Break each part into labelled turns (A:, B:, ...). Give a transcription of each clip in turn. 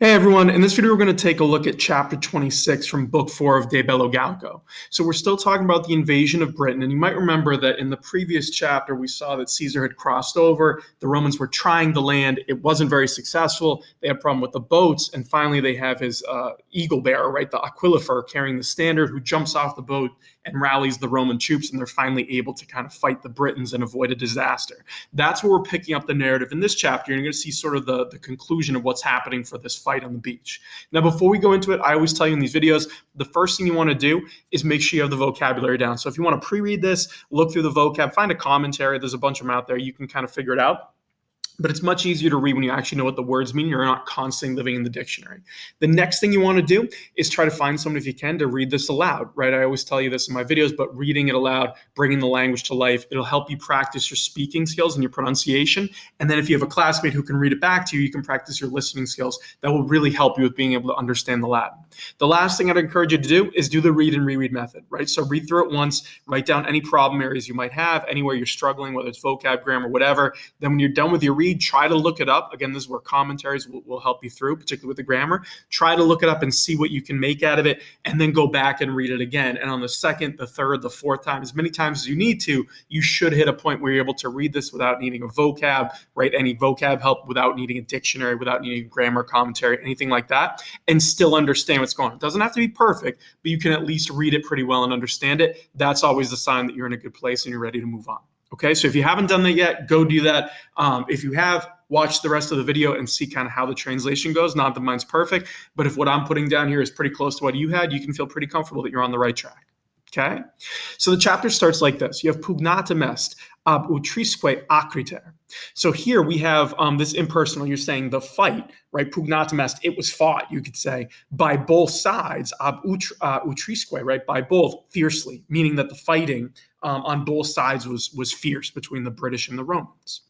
A: Hey everyone, in this video we're going to take a look at chapter 26 from book 4 of De Bello Gallico. So we're still talking about the invasion of Britain, and you might remember that in the previous chapter we saw that Caesar had crossed over, the Romans were trying to land, it wasn't very successful, they had a problem with the boats, and finally they have his eagle bearer, right, the aquilifer carrying the standard, who jumps off the boat and rallies the Roman troops, and they're finally able to kind of fight the Britons and avoid a disaster. That's where we're picking up the narrative in this chapter, and you're going to see sort of the conclusion of what's happening for this fight on the beach. Now, before we go into it, I always tell you in these videos, the first thing you want to do is make sure you have the vocabulary down. So if you want to pre-read this, look through the vocab, find a commentary, there's a bunch of them out there, you can kind of figure it out. But it's much easier to read when you actually know what the words mean. You're not constantly living in the dictionary. The next thing you want to do is try to find someone, if you can, to read this aloud, right? I always tell you this in my videos, but reading it aloud, bringing the language to life, it'll help you practice your speaking skills and your pronunciation. And then if you have a classmate who can read it back to you, you can practice your listening skills. That will really help you with being able to understand the Latin. The last thing I'd encourage you to do is do the read and reread method, right? So read through it once, write down any problem areas you might have, anywhere you're struggling, whether it's vocab, grammar, whatever. Then when you're done with your read, try to look it up. Again, this is where commentaries will help you through, particularly with the grammar. Try to look it up and see what you can make out of it, and then go back and read it again. And on the second, the third, the fourth time, as many times as you need to, you should hit a point where you're able to read this without needing a vocab, right? Any vocab help, without needing a dictionary, without needing grammar, commentary, anything like that, and still understand what's going on. It doesn't have to be perfect, but you can at least read it pretty well and understand it. That's always the sign that you're in a good place and you're ready to move on. Okay, so if you haven't done that yet, go do that. If you have, watch the rest of the video and see kind of how the translation goes. Not that mine's perfect, but if what I'm putting down here is pretty close to what you had, you can feel pretty comfortable that you're on the right track. Okay, so the chapter starts like this. You have pugnatum est ab utrisque acriter. So here we have this impersonal. You're saying the fight, right? Pugnatum est, it was fought, you could say, by both sides, ab utrisque, right? By both, fiercely, meaning that the fighting on both sides was fierce between the British and the Romans.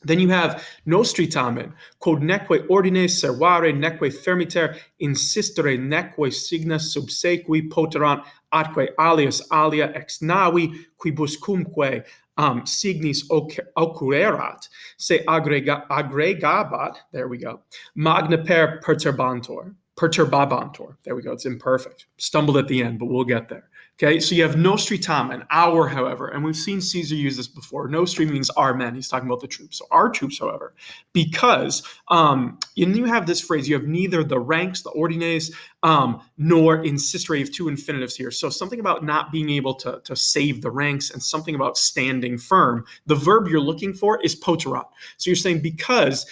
A: Then you have nostri tamen, quod neque ordines servare, neque fermiter, insistere, neque signa subsequi poterant, atque alias alia ex navi, quibuscumque signis occurrerat, se aggregabat, there we go, magna per perturbabantur. There we go, it's imperfect. Stumbled at the end, but we'll get there. Okay, so you have nostri tamen, our, however, and we've seen Caesar use this before. Nostri means our men. He's talking about the troops. So our troops, however, because you have this phrase, you have neither the ranks, the ordines, nor insistere. You have two infinitives here. So something about not being able to save the ranks and something about standing firm. The verb you're looking for is poterat. So you're saying because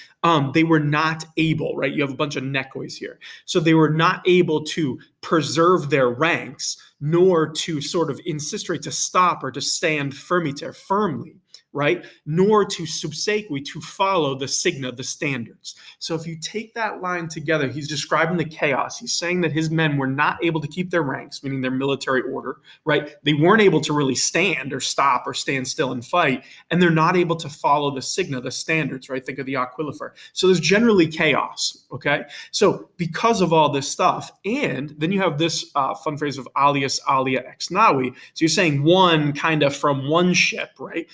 A: they were not able, right? You have a bunch of nekois here. So they were not able to preserve their ranks, nor to sort of insistere, to stop or to stand firmiter, firmly, right? Nor to subsequi, to follow the signa, the standards. So if you take that line together, he's describing the chaos. He's saying that his men were not able to keep their ranks, meaning their military order, right? They weren't able to really stand or stop or stand still and fight, and they're not able to follow the signa, the standards, right? Think of the aquilifer. So there's generally chaos, okay? So because of all this stuff, and then you have this fun phrase of alias alia ex navi. So you're saying one kind of from one ship, right?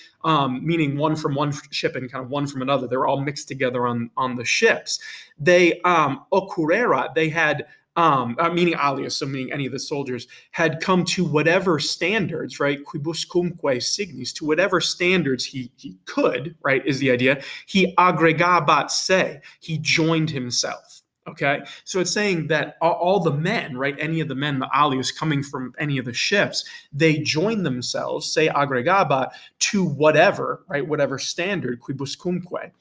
A: Meaning one from one ship and kind of one from another. They're all mixed together on the ships. They occurrera, they had meaning alias, so meaning any of the soldiers, had come to whatever standards, right? Quibuscumque signis, to whatever standards he could, right, is the idea. He aggregabat se, he joined himself. Okay, so it's saying that all the men, right, any of the men, the alias coming from any of the ships, they join themselves, say aggregabat, to whatever, right, whatever standard, quibuscumque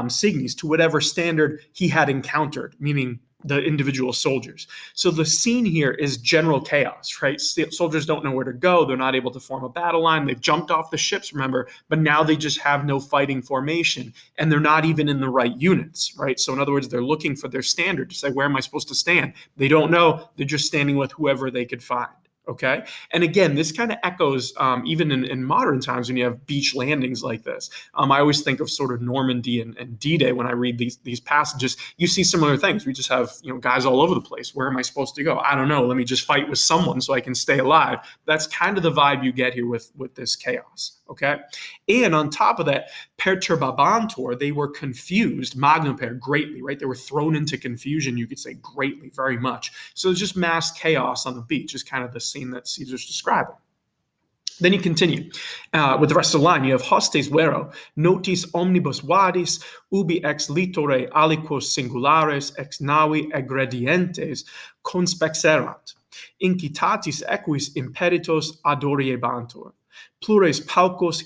A: signis, to whatever standard he had encountered, meaning the individual soldiers. So the scene here is general chaos, right? Soldiers don't know where to go. They're not able to form a battle line. They've jumped off the ships, remember, but now they just have no fighting formation, and they're not even in the right units, right? So in other words, they're looking for their standard to say, where am I supposed to stand? They don't know. They're just standing with whoever they could find. Okay. And again, this kind of echoes even in modern times when you have beach landings like this. I always think of sort of Normandy and D-Day when I read these passages. You see similar things. We just have guys all over the place. Where am I supposed to go? I don't know. Let me just fight with someone so I can stay alive. That's kind of the vibe you get here with this chaos. Okay. And on top of that, perturbabantur, they were confused, magniper, greatly, right? They were thrown into confusion, you could say greatly, very much. So it's just mass chaos on the beach is kind of the scene that Caesar's describing. Then you continue with the rest of the line. You have hostes vero, notis omnibus vadis, ubi ex litore aliquos singulares ex navi egredientes conspexerant, incitatis equis imperitos adoriebantur. Plures paucos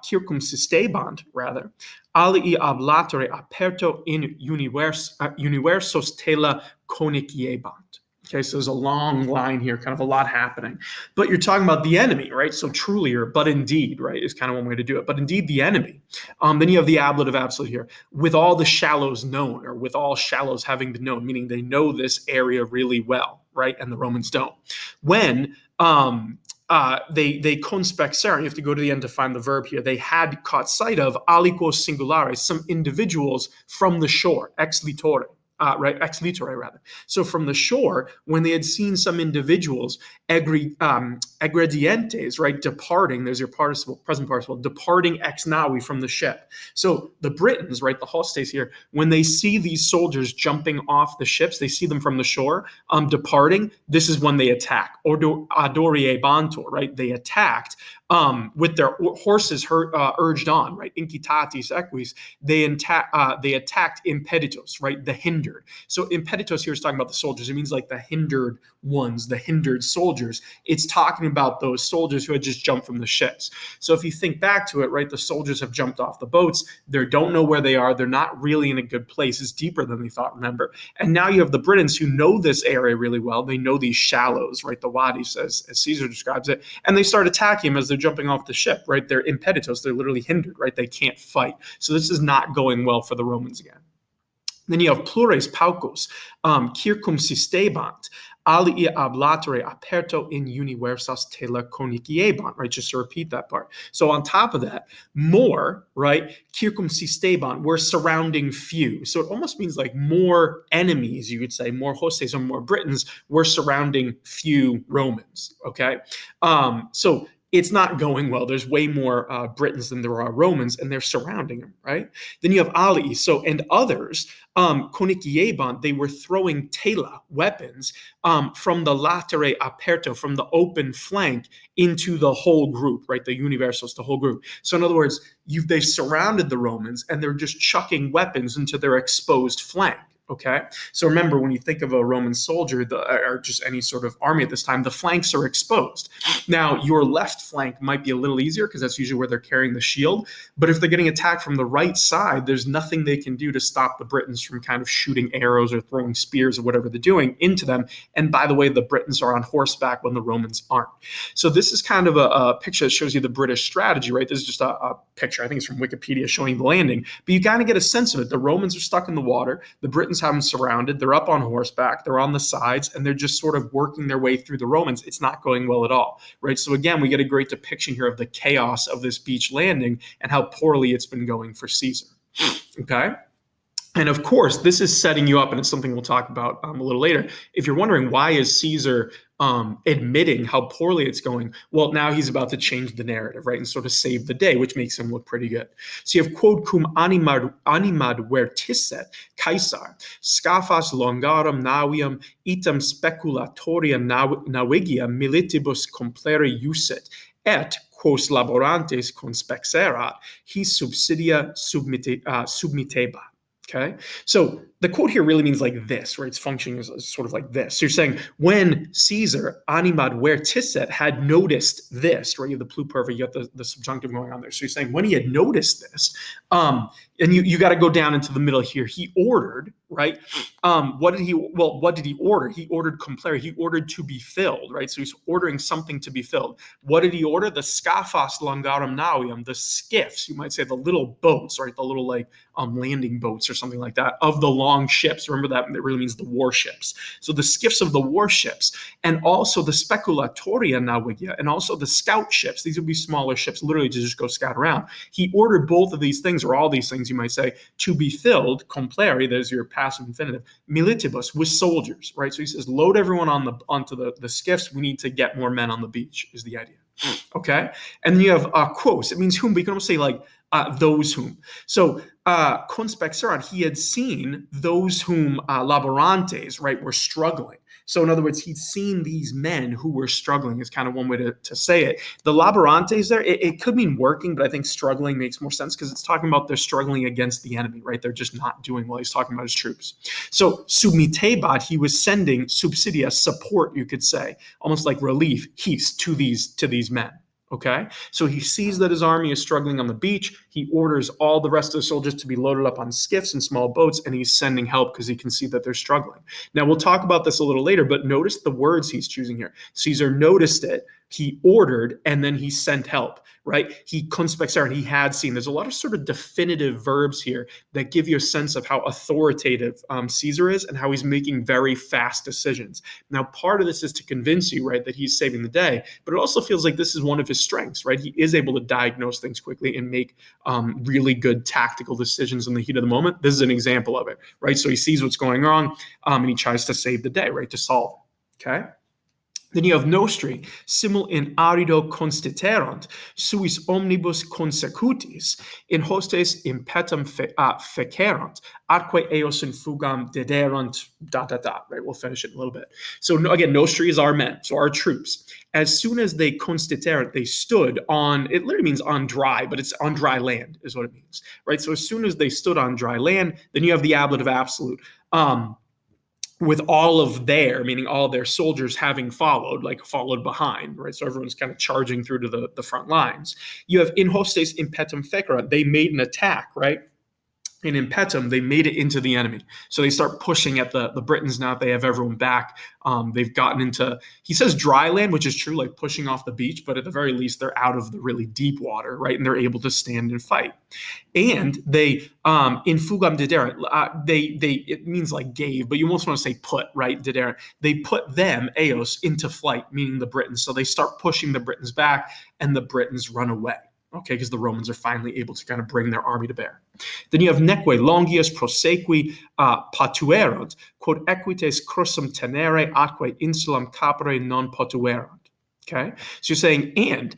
A: circumsistebant, rather, alii ablatore aperto in universos tela coniciebant. Okay, so there's a long line here, kind of a lot happening. But you're talking about the enemy, right? So truly, or but indeed, right, is kind of one way to do it. But indeed, the enemy. Then you have the ablative absolute here. With all the shallows known, or with all shallows having been known, meaning they know this area really well, right? And the Romans don't. When they conspexer, you have to go to the end to find the verb here. They had caught sight of aliquos singulares, some individuals from the shore, ex litore. Ex litore, rather. So from the shore, when they had seen some individuals, egredientes, right, departing, there's your participle, present participle, departing ex navi, from the ship. So the Britons, right, the hostes here, when they see these soldiers jumping off the ships, they see them from the shore, departing, this is when they attack. Adoriebantur, right, they attacked with their horses urged on, right, incitatis equis, they attacked impeditos, right, the hindered. So impeditos here is talking about the soldiers. It means like the hindered ones, the hindered soldiers. It's talking about those soldiers who had just jumped from the ships. So if you think back to it, right, the soldiers have jumped off the boats. They don't know where they are. They're not really in a good place. It's deeper than they thought, remember. And now you have the Britons who know this area really well. They know these shallows, right, the wadis, as Caesar describes it, and they start attacking them as they're jumping off the ship, right? They're impeditos. They're literally hindered, right? They can't fight. So this is not going well for the Romans again. Then you have plures paucos, circumsistebant, alii ablatore aperto in universas tela coniciebant, right? Just to repeat that part. So on top of that, more, right? Circumsistebant, we're surrounding few. So it almost means like more enemies, you could say, more hostes or more Britons, we're surrounding few Romans, okay? So it's not going well. There's way more Britons than there are Romans, and they're surrounding them, right? Then you have alii, so, and others, coniciebant, they were throwing tela, weapons, from the latere aperto, from the open flank, into the whole group, right? The universos, the whole group. So in other words, they surrounded the Romans, and they're just chucking weapons into their exposed flank. Okay, so remember, when you think of a Roman soldier, or just any sort of army at this time, the flanks are exposed. Now, your left flank might be a little easier because that's usually where they're carrying the shield. But if they're getting attacked from the right side, there's nothing they can do to stop the Britons from kind of shooting arrows or throwing spears or whatever they're doing into them. And by the way, the Britons are on horseback when the Romans aren't. So this is kind of a picture that shows you the British strategy, right? This is just a picture. I think it's from Wikipedia showing the landing. But you kind of get a sense of it. The Romans are stuck in the water. The Britons have them surrounded. They're up on horseback. They're on the sides, and they're just sort of working their way through the Romans. It's not going well at all, right? So again, we get a great depiction here of the chaos of this beach landing and how poorly it's been going for Caesar. Okay? And of course, this is setting you up, and it's something we'll talk about a little later. If you're wondering why is Caesar admitting how poorly it's going, well, now he's about to change the narrative, right, and sort of save the day, which makes him look pretty good. So you have quod cum animad vertisset Caesar, scaphae longarum navium item speculatoria navigia militibus complere uset, et quos laborantes conspexerat, his subsidia submiteba. Okay, so the quote here really means like this, right? It's functioning as sort of like this. So you're saying when Caesar, animad vertisset, had noticed this, right? You have the pluperfect, you got the subjunctive going on there. So you're saying when he had noticed this, and you got to go down into the middle here. He ordered, right? What did he order? He ordered complere. He ordered to be filled, right? So he's ordering something to be filled. What did he order? The scaphae longarum navium, the skiffs, you might say, the little boats, right? The little like landing boats or something like that of the long long ships. Remember that really means the warships. So the skiffs of the warships, and also the speculatoria navigia, and also the scout ships. These would be smaller ships, literally to just go scout around. He ordered both of these things, or all these things, you might say, to be filled, compleri, there's your passive infinitive, militibus, with soldiers, right? So he says, load everyone onto the skiffs. We need to get more men on the beach, is the idea. Okay, and then you have quos. It means whom, but you can also say like those whom. So conspexerat, he had seen those whom laborantes, right, were struggling. So in other words, he'd seen these men who were struggling is kind of one way to say it. The laborantes there, it could mean working, but I think struggling makes more sense because it's talking about they're struggling against the enemy, right? They're just not doing well. He's talking about his troops. So submitebat, he was sending subsidia, support, you could say, almost like relief, his, to these men. Okay, so he sees that his army is struggling on the beach. He orders all the rest of the soldiers to be loaded up on skiffs and small boats, and he's sending help because he can see that they're struggling. Now, we'll talk about this a little later, but notice the words he's choosing here. Caesar noticed it, he ordered, and then he sent help, right? He conspexerat, he had seen. There's a lot of sort of definitive verbs here that give you a sense of how authoritative Caesar is and how he's making very fast decisions. Now, part of this is to convince you, right, that he's saving the day, but it also feels like this is one of his strengths, right? He is able to diagnose things quickly and make really good tactical decisions in the heat of the moment. This is an example of it, right? So he sees what's going wrong and he tries to save the day, right, to solve it, okay? Then you have nostri, simul in arido constituerant, suis omnibus consecutis, in hostes impetum fecerant, atque eos in fugam dederant, ... right? We'll finish it in a little bit. So again, nostri is our men, so our troops. As soon as they constituerant, they stood on, it literally means on dry, but it's on dry land is what it means, right? So as soon as they stood on dry land, then you have the ablative absolute. With all of their, meaning all of their soldiers having followed behind, right? So everyone's kind of charging through to the front lines. You have in hostes impetum fecera, they made an attack, right? In impetum, they made it into the enemy. So they start pushing at the Britons now that they have everyone back. They've gotten into, he says dry land, which is true, like pushing off the beach, but at the very least, they're out of the really deep water, right? And they're able to stand and fight. And they, in fugam dederant, it means like gave, but you almost want to say put, right? Dederant. They put them, eos, into flight, meaning the Britons. So they start pushing the Britons back and the Britons run away. Okay, because the Romans are finally able to kind of bring their army to bear. Then you have neque longius prosequi patuerant, quod equites crussum tenere atque insulam capere non potuerant. Okay, so you're saying, and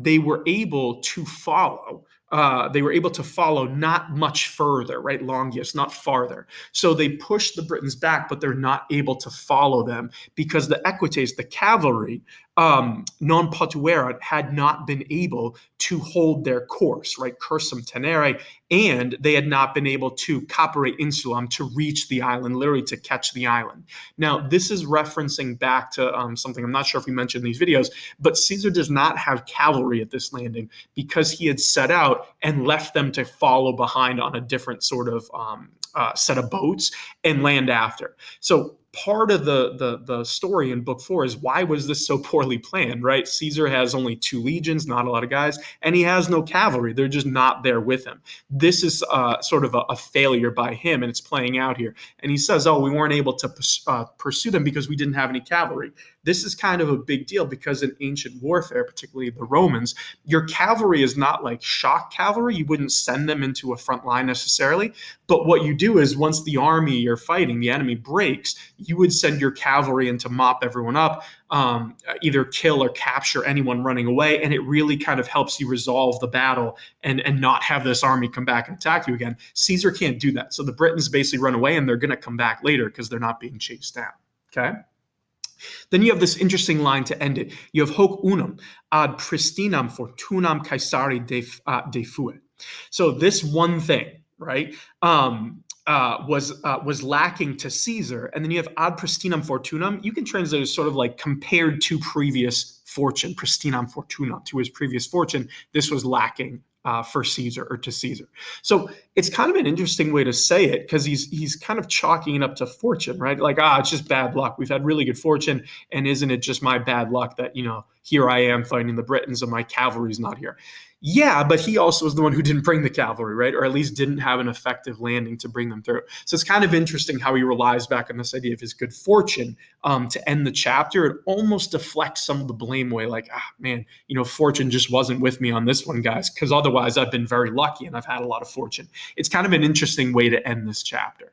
A: they were able to follow. Not much further, right? Longius, not farther. So they push the Britons back, but they're not able to follow them because the equites, the cavalry, non potuerant, had not been able to hold their course, right? Cursum tenere, and they had not been able to capere insulam, to reach the island, literally to catch the island. Now, this is referencing back to something I'm not sure if we mentioned in these videos, but Caesar does not have cavalry at this landing because he had set out and left them to follow behind on a different sort of set of boats and land after. So part of the story in book 4 is, why was this so poorly planned, right? Caesar has only 2 legions, not a lot of guys, and he has no cavalry. They're just not there with him. This is sort of a failure by him, and it's playing out here. And he says, we weren't able to pursue them because we didn't have any cavalry. This is kind of a big deal because in ancient warfare, particularly the Romans, your cavalry is not like shock cavalry. You wouldn't send them into a front line necessarily. But what you do is, once the army you're fighting, the enemy breaks, you would send your cavalry in to mop everyone up, either kill or capture anyone running away. And it really kind of helps you resolve the battle and not have this army come back and attack you again. Caesar can't do that. So the Britons basically run away and they're going to come back later because they're not being chased down. Okay. Then you have this interesting line to end it. You have hoc unum ad pristinam fortunam Caesari defuit. So this one thing, right, was lacking to Caesar. And then you have ad pristinam fortunam. You can translate it as sort of like compared to previous fortune, pristinam fortunam, to his previous fortune. This was lacking for Caesar, or to Caesar. So it's kind of an interesting way to say it, because he's kind of chalking it up to fortune, right? Like, it's just bad luck. We've had really good fortune, and isn't it just my bad luck that, here I am fighting the Britons and my cavalry's not here. Yeah, but he also was the one who didn't bring the cavalry, right? Or at least didn't have an effective landing to bring them through. So it's kind of interesting how he relies back on this idea of his good fortune to end the chapter. It almost deflects some of the blame away, like, man, fortune just wasn't with me on this one, guys, because otherwise I've been very lucky and I've had a lot of fortune. It's kind of an interesting way to end this chapter.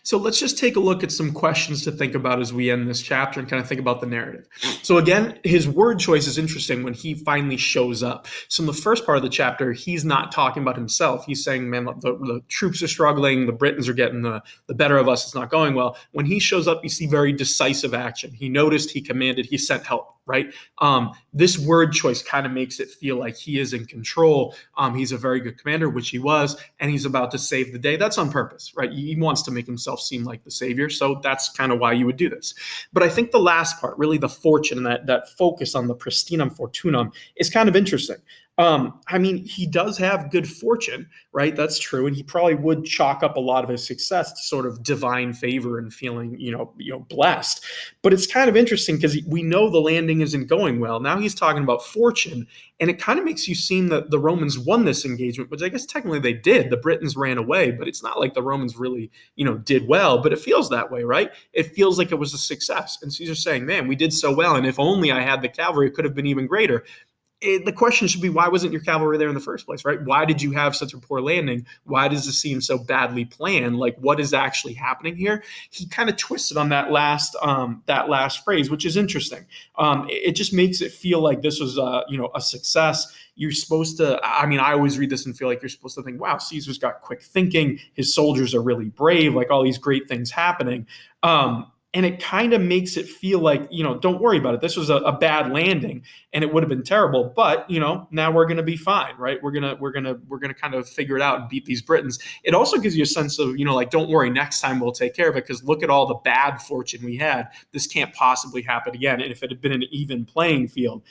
A: So let's just take a look at some questions to think about as we end this chapter and kind of think about the narrative. So again, his word choice is interesting when he finally shows up. So in the first part of the chapter, he's not talking about himself. He's saying, man, the troops are struggling. The Britons are getting the better of us. It's not going well. When he shows up, you see very decisive action. He noticed, he commanded, he sent help, right? This word choice kind of makes it feel like he is in control. He's a very good commander, which he was, and he's about to save the day. That's on purpose, right? He wants to make himself seem like the savior. So that's kind of why you would do this. But I think the last part, really the fortune and that focus on the pristinam fortunam is kind of interesting. He does have good fortune, right? That's true. And he probably would chalk up a lot of his success to sort of divine favor and feeling, blessed. But it's kind of interesting because we know the landing isn't going well. Now he's talking about fortune, and it kind of makes you seem that the Romans won this engagement, which I guess technically they did. The Britons ran away, but it's not like the Romans really, did well, but it feels that way, right? It feels like it was a success. And Caesar's saying, man, we did so well. And if only I had the cavalry, it could have been even greater. The question should be, why wasn't your cavalry there in the first place, right? Why did you have such a poor landing? Why does this seem so badly planned? Like, what is actually happening here? He kind of twisted on that last phrase, which is interesting. It just makes it feel like this was a success. You're supposed to, I always read this and feel like you're supposed to think, wow, Caesar's got quick thinking. His soldiers are really brave, like all these great things happening. And it kind of makes it feel like, don't worry about it. This was a bad landing and it would have been terrible, but now we're going to be fine, right? We're going to kind of figure it out and beat these Britons. It also gives you a sense of, don't worry, next time we'll take care of it, because look at all the bad fortune we had. This can't possibly happen again. And if it had been an even playing field,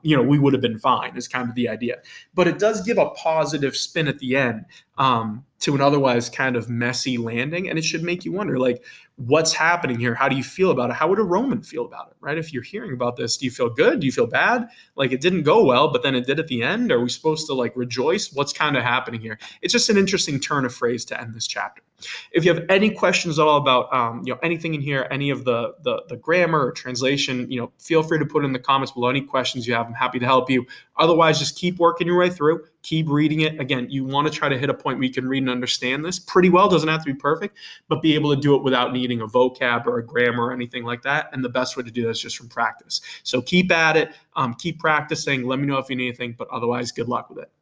A: we would have been fine, is kind of the idea. But it does give a positive spin at the end to an otherwise kind of messy landing. And it should make you wonder, like, what's happening here? How do you feel about it? How would a Roman feel about it, right? If you're hearing about this, do you feel good? Do you feel bad? Like, it didn't go well, but then it did at the end? Are we supposed to rejoice? What's kind of happening here? It's just an interesting turn of phrase to end this chapter. If you have any questions at all about anything in here, any of the grammar or translation, feel free to put in the comments below any questions you have. I'm happy to help you. Otherwise, just keep working your way through. Keep reading it. Again, you want to try to hit a point where you can read and understand this pretty well. Doesn't have to be perfect, but be able to do it without needing a vocab or a grammar or anything like that. And the best way to do that is just from practice. So keep at it. Keep practicing. Let me know if you need anything, but otherwise, good luck with it.